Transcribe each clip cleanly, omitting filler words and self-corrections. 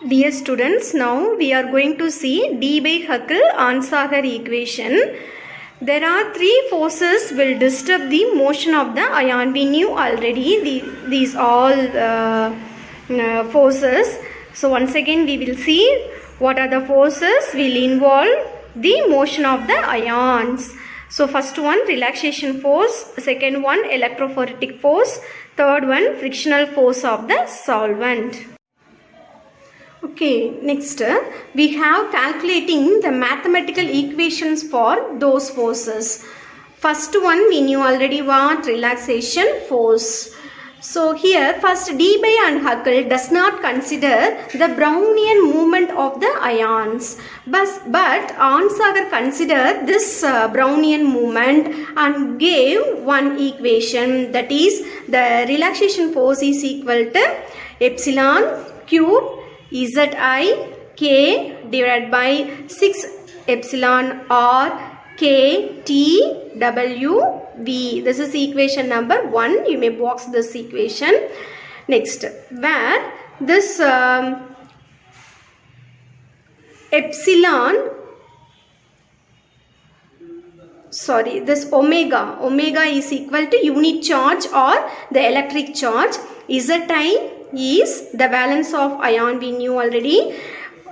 Dear students, now we are going to see D by Huckel-Ansager equation. There are three forces will disturb the motion of the ion. We knew already these all forces. So once again we will see what are the forces will involve the motion of the ions. So first one relaxation force, second one electrophoretic force, third one frictional force of the solvent. Okay, next we have calculating the mathematical equations for those forces. First one we knew already what? Relaxation force. So here first Debye and Huckel does not consider the Brownian movement of the ions, but Ansager considered this Brownian movement and gave one equation, that is the relaxation force is equal to epsilon cube Zi K divided by 6 epsilon R K T W V. This is equation number 1. You may box this equation. Next, where this this omega is equal to unit charge or the electric charge. Zi is the valence of ion, we knew already.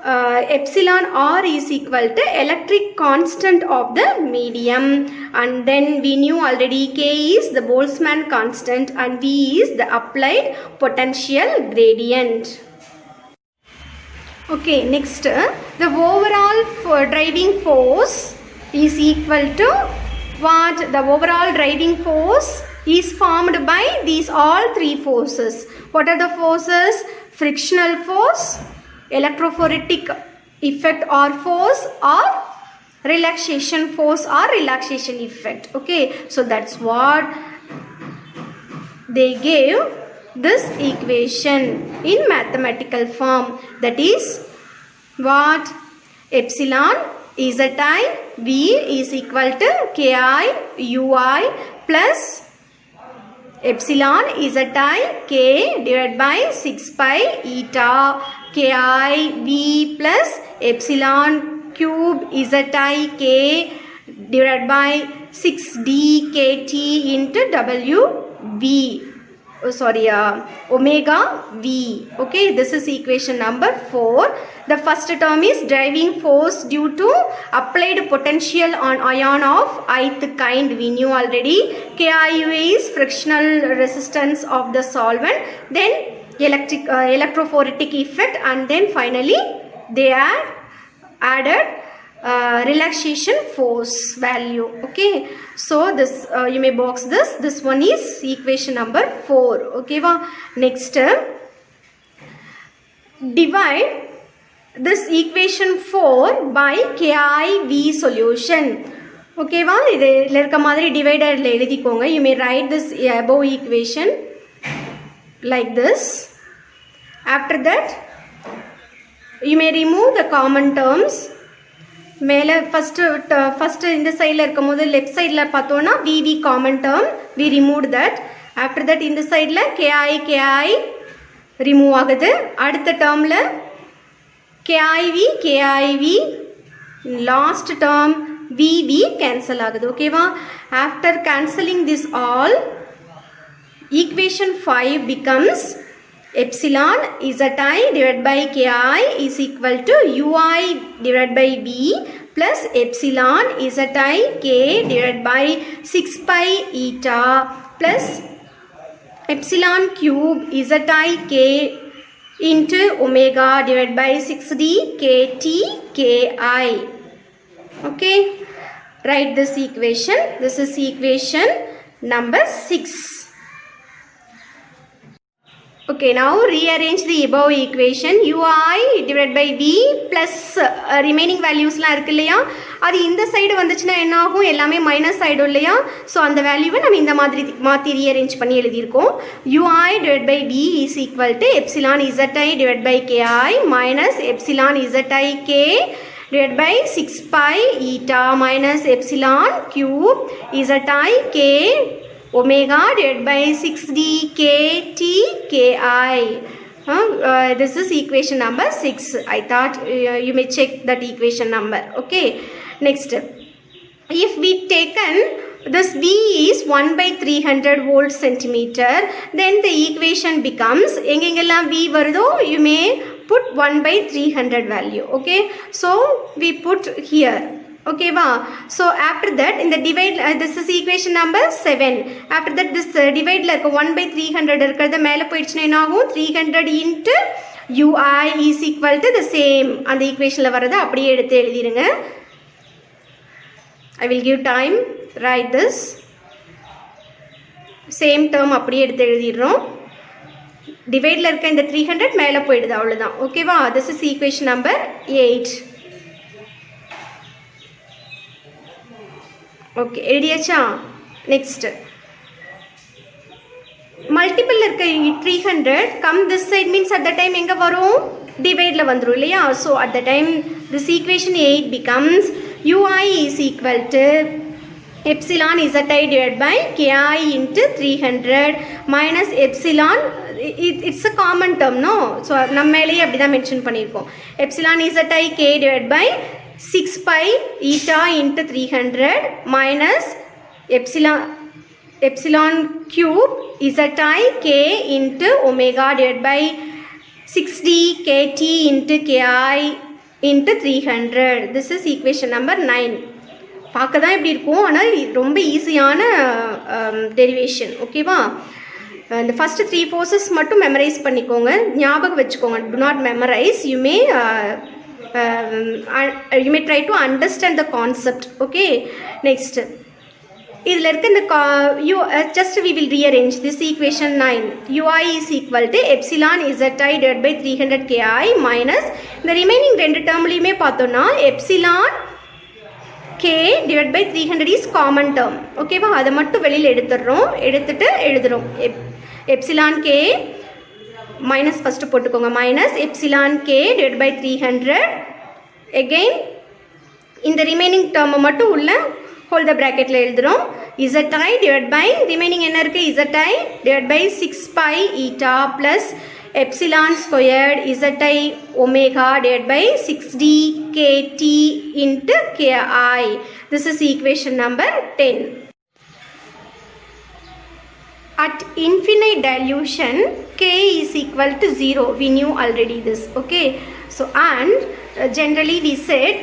Epsilon R is equal to electric constant of the medium, and then we knew already K is the Boltzmann constant and V is the applied potential gradient. Okay, next the overall driving force is equal to what? The overall driving force is formed by these all three forces. What are the forces? Frictional force, electrophoretic effect or force, or relaxation force or relaxation effect. Okay, so that's what they gave this equation in mathematical form, that is what? Epsilon Zi V is equal to Ki Ui plus epsilon Zi K divided by 6 pi eta Ki V plus epsilon cube Zi K divided by 6 d kt into W V. Omega V. Okay, this is equation number 4. The first term is driving force due to applied potential on ion of ith kind. We knew already. KIU is frictional resistance of the solvent. Then electrophoretic effect, and then finally they are added relaxation force value. Okay, so this you may box this. This one is equation number 4. Okay, next divide this equation 4 by KIV solution. Okay, idhil irukka madiri divider la eludhikonga. You may write this above equation like this. After that you may remove the common terms. மேலே first இந்த சைடில் இருக்கும் போது left சைடில் பார்த்தோன்னா VV common term, we removed that. after that இந்த சைடில் KI remove ஆகுது. அடுத்த டேர்மில் KIV last term VV cancel ஆகுது. ஓகேவா? after cancelling this all, equation 5 becomes epsilon Zi divided by Ki is equal to Ui divided by V plus epsilon Zi K divided by 6 pi eta plus epsilon cube Zi K into omega divided by 6d kt Ki. Okay, write this equation. This is equation number 6. Okay, now rearrange the above equation. Ui divided by V plus remaining values la irukku illaya, adu indha side vanduchina enna agum, ellame minus side illaya. So அந்த வேல்யூவை நம்ம இந்த மாதிரி மாத்தி rearrange பண்ணி எழுதி இருக்கோம். Ui divided by V is equal to epsilon Zi divided by Ki minus epsilon Zi K divided by 6 pi eta minus epsilon cube Zi K omega divided by 6d kt Ki. This is equation number 6. I thought you may check that equation number. Okay. Next, if we taken this V is 1 by 300 volt centimeter, then the equation becomes engengella V varudo, you may put 1 by 300 value. Okay, so we put here. Okay va. So after that in the divide, this is equation number 7. After that this divide la 1 by 300 irukradha mele poiduchna enna agum, 300 into ui is equal to the same and the equation la varadha appadiye eduthu eludhirunga. I will give time, write this same term அப்படியே எடுத்து எழுதிடுறோம். டிவைடில் இருக்க இந்த 300 மேலே போயிடுது, அவ்வளோதான். ஓகேவா? This is equation number 8. Okay, எழுதியாச்சா? Next, multiple இருக்க 300 come this side means at the time எங்கே வரும்? டிவைடில் வந்துடும் இல்லையா? So at the time this equation 8 becomes ui is equal to epsilon zi divided by ki into 300 minus epsilon, it's a common term, no? So நம்ம மேலேயே அப்படி தான் mention பண்ணியிருக்கோம். epsilon zi k divided by 6 pi eta into 300 minus epsilon cube zi k into omega divided by 6d kt into ki into 300. This is equation number 9. பார்க்க தான் இப்படி இருக்கும், ஆனால் ரொம்ப ஈஸியான டெரிவேஷன். ஓகேவா? இந்த ஃபஸ்ட்டு 3 forces மட்டும் மெமரைஸ் பண்ணிக்கோங்க, ஞாபகம் வச்சுக்கோங்க. do not memorize, you may try to understand the concept. Okay, next, இதில் இருக்க இந்த just we will rearrange this equation 9. ui is equal to epsilon zi divided by 300 ki minus இந்த remaining ரெண்டு டேர்ம்லையுமே பார்த்தோன்னா epsilon k divided by 300 is common term. ஓகேவா? அதை மட்டும் வெளியில் எடுத்துடுறோம், எடுத்துட்டு எழுதுகிறோம். epsilon k மைனஸ் ஃபஸ்ட்டு போட்டுக்கோங்க, minus epsilon k divided by 300. again இந்த ரிமைனிங் டேர்மை மட்டும் உள்ள ஹோல் த ப்ராக்கெட்டில் எழுதுகிறோம். zi divided by ரிமைனிங் என்ன இருக்குது? zi divided by 6 pi eta plus epsilon squared zi omega divided by 6d kt into ki. This is equation number 10. At infinite dilution k is equal to 0. We knew already this. Okay, so and generally we said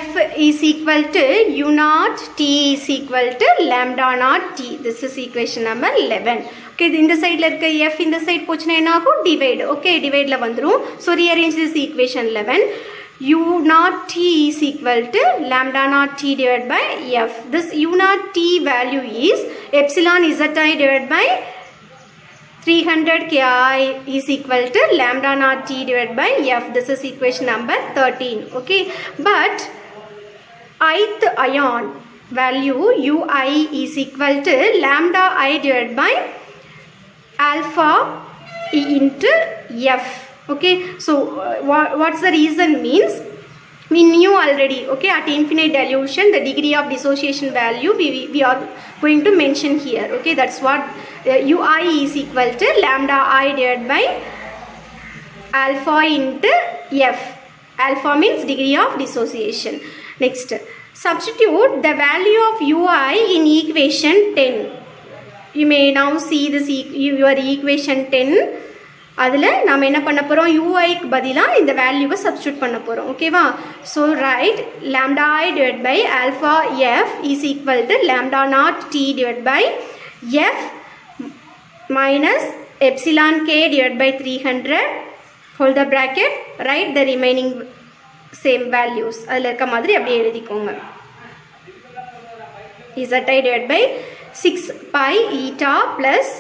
f is equal to u naught, t is equal to lambda naught t. This is equation number 11. Okay, இந்த சைடில் இருக்க f இந்த side போச்சுன்னா என்ன ஆகும்? Divide. Okay, டிவைடில் வந்துடும். So rearrange this equation 11. u naught t is equal to lambda naught t divided by f. This u naught t value is epsilon zi divided by 300 ki is equal to lambda naught t divided by f. This is equation number 13. Okay, but ith ion value ui is equal to lambda I divided by alpha e into f. Okay, so what's the reason means we knew already. Okay, at infinite dilution the degree of dissociation value we are going to mention here. Okay, that's what ui is equal to lambda I divided by alpha into f. Alpha means degree of dissociation. Next, substitute the value of ui in equation 10. You may now see this your equation 10. அதில் நாம் என்ன பண்ண போகிறோம்? யூஐக்கு பதிலாக இந்த வேல்யூவை substitute பண்ண போகிறோம். ஓகேவா? So right lambda I divided by alpha f is equal to lambda naught t divided by f minus epsilon k divided by 300 hold the bracket, write the remaining same values. அதில் இருக்க மாதிரி அப்படியே எழுதிக்கோங்க. zi divided by 6 pi eta plus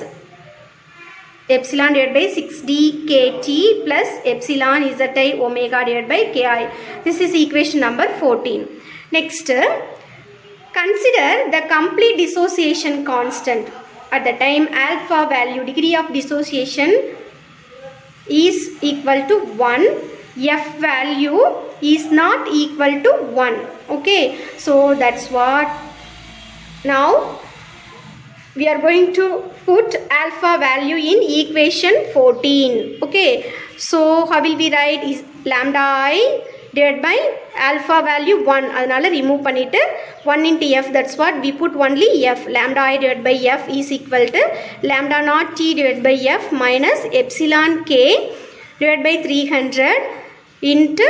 epsilon divided by 6d kt plus epsilon zi omega divided by ki. This is equation number 14. Next, consider the complete dissociation constant. At the time alpha value, degree of dissociation is equal to 1, f value is not equal to 1. Okay, so that's what now we are going to put alpha value in equation 14. Okay, so how will we write is lambda I divided by alpha value 1, adanaala remove pannittu 1 into f, that's what we put only f. Lambda I divided by f is equal to lambda naught t divided by f minus epsilon k divided by 300 into,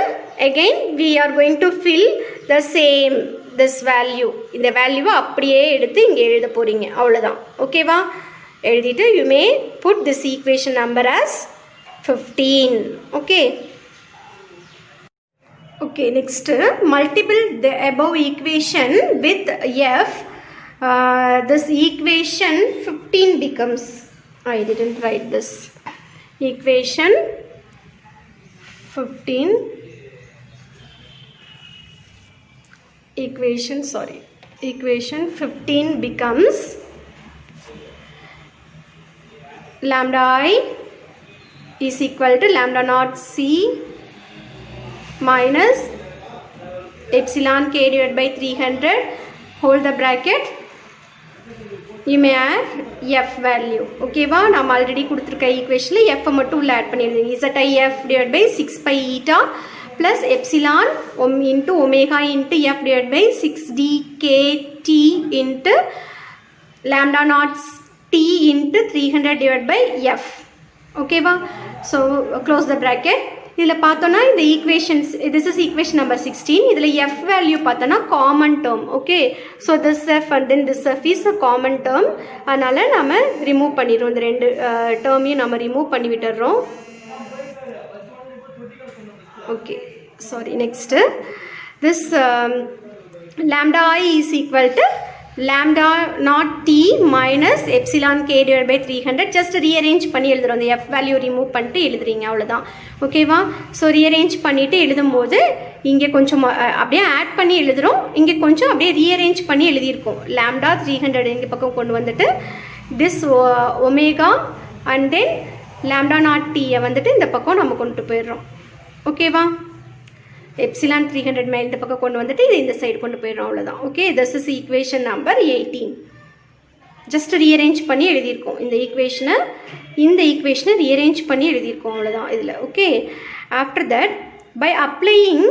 again we are going to fill the same this value, இந்த வேல்யூவை அப்படியே எடுத்து இங்கே எழுத போகிறீங்க, அவ்வளோதான். ஓகேவா? எழுதிட்டு you may put this equation number as 15. Okay. Okay, next multiple the above equation with f. This equation 15 becomes, I didn't write this, equation 15 equation 15 becomes lambda I is equal to lambda naught c minus epsilon k divided by 300, hold the bracket, you may add f value. Okay va, நாம் already கொடுத்திருக்க equationல f மட்டும் உள்ள add பண்ணிருந்தீங்க. ZIF divided by 6 pi eta plus epsilon into omega into f divided by 6dkt into lambda naught t into 300 divided by f. Okay va, so close the bracket. இதில் பார்த்தோன்னா இந்த equations, this is equation number 16. இதில் f value பார்த்தோன்னா common term. Okay, so this f and then this f is a common term. அதனால் நம்ம remove பண்ணிடுறோம், இந்த ரெண்டு டேர்மையும் நம்ம ரிமூவ் பண்ணி விட்டுறோம். Okay, sorry, next this lambda I is equal to lambda naught t minus epsilon k divided by 300. just rearrange பண்ணி எழுதுறோம், இந்த f value remove பண்ணிட்டு எழுதுறீங்க, அவ்வளோதான். ஓகேவா? ஸோ rearrange பண்ணிட்டு எழுதும்போது இங்கே கொஞ்சம் அப்படியே ஆட் பண்ணி எழுதுகிறோம், இங்கே கொஞ்சம் அப்படியே rearrange பண்ணி எழுதியிருக்கோம். lambda 300 இங்கே பக்கம் கொண்டு வந்துட்டு this omega and then lambda naught t வந்துட்டு இந்த பக்கம் நம்ம கொண்டு போயிடுறோம். ஓகேவா? epsilon 300 மேல் இந்த பக்கம் கொண்டு வந்துட்டு இது இந்த சைடு கொண்டு போயிடுறோம், அவ்வளோதான். Okay, this is equation number 18. Just rearrange பண்ணி எழுதியிருக்கோம் இந்த ஈக்குவேஷனை, ரீஅரேஞ்ச் பண்ணி எழுதியிருக்கோம், அவ்வளோதான் இதில். Okay, after that by applying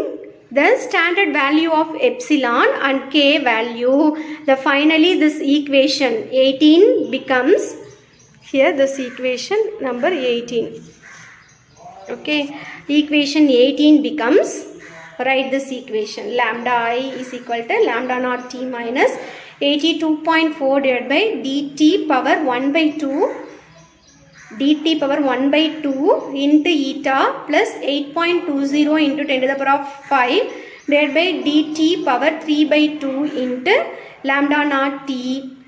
the standard value of epsilon and k value, finally this equation 18 becomes, here this equation number 18. Okay, equation 18 becomes, write this equation, lambda I is equal to lambda naught t minus 82.4 divided by dt power 1 by 2 into eta plus 8.20 into 10 to the power of 5 divided by dt power 3 by 2 into lambda naught t,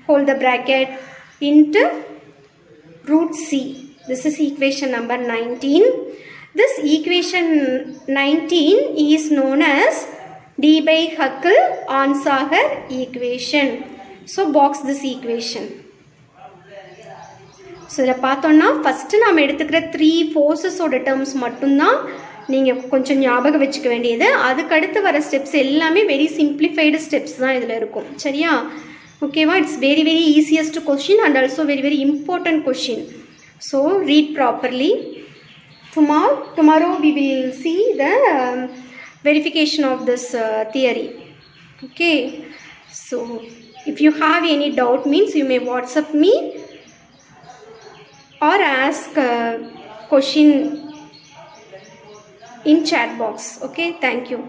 hold the bracket, into root c. This is equation number 19. This equation 19 is known as d by Huckel-Onsager equation. So box this equation. So இதில் பார்த்தோன்னா first நாம் எடுத்துக்கிற 3 ஃபோர்ஸஸோட terms மட்டும்தான் நீங்கள் கொஞ்சம் ஞாபகம் வச்சுக்க வேண்டியது. அதுக்கடுத்து வர ஸ்டெப்ஸ் எல்லாமே வெரி சிம்பிளிஃபைடு ஸ்டெப்ஸ் தான் இதில் இருக்கும், சரியா? ஓகேவா? It's very very easiest question and also very very important question. So read properly. Tomorrow we will see the verification of this theory. Okay, so if you have any doubt means you may WhatsApp me or ask question in chat box. Okay, thank you.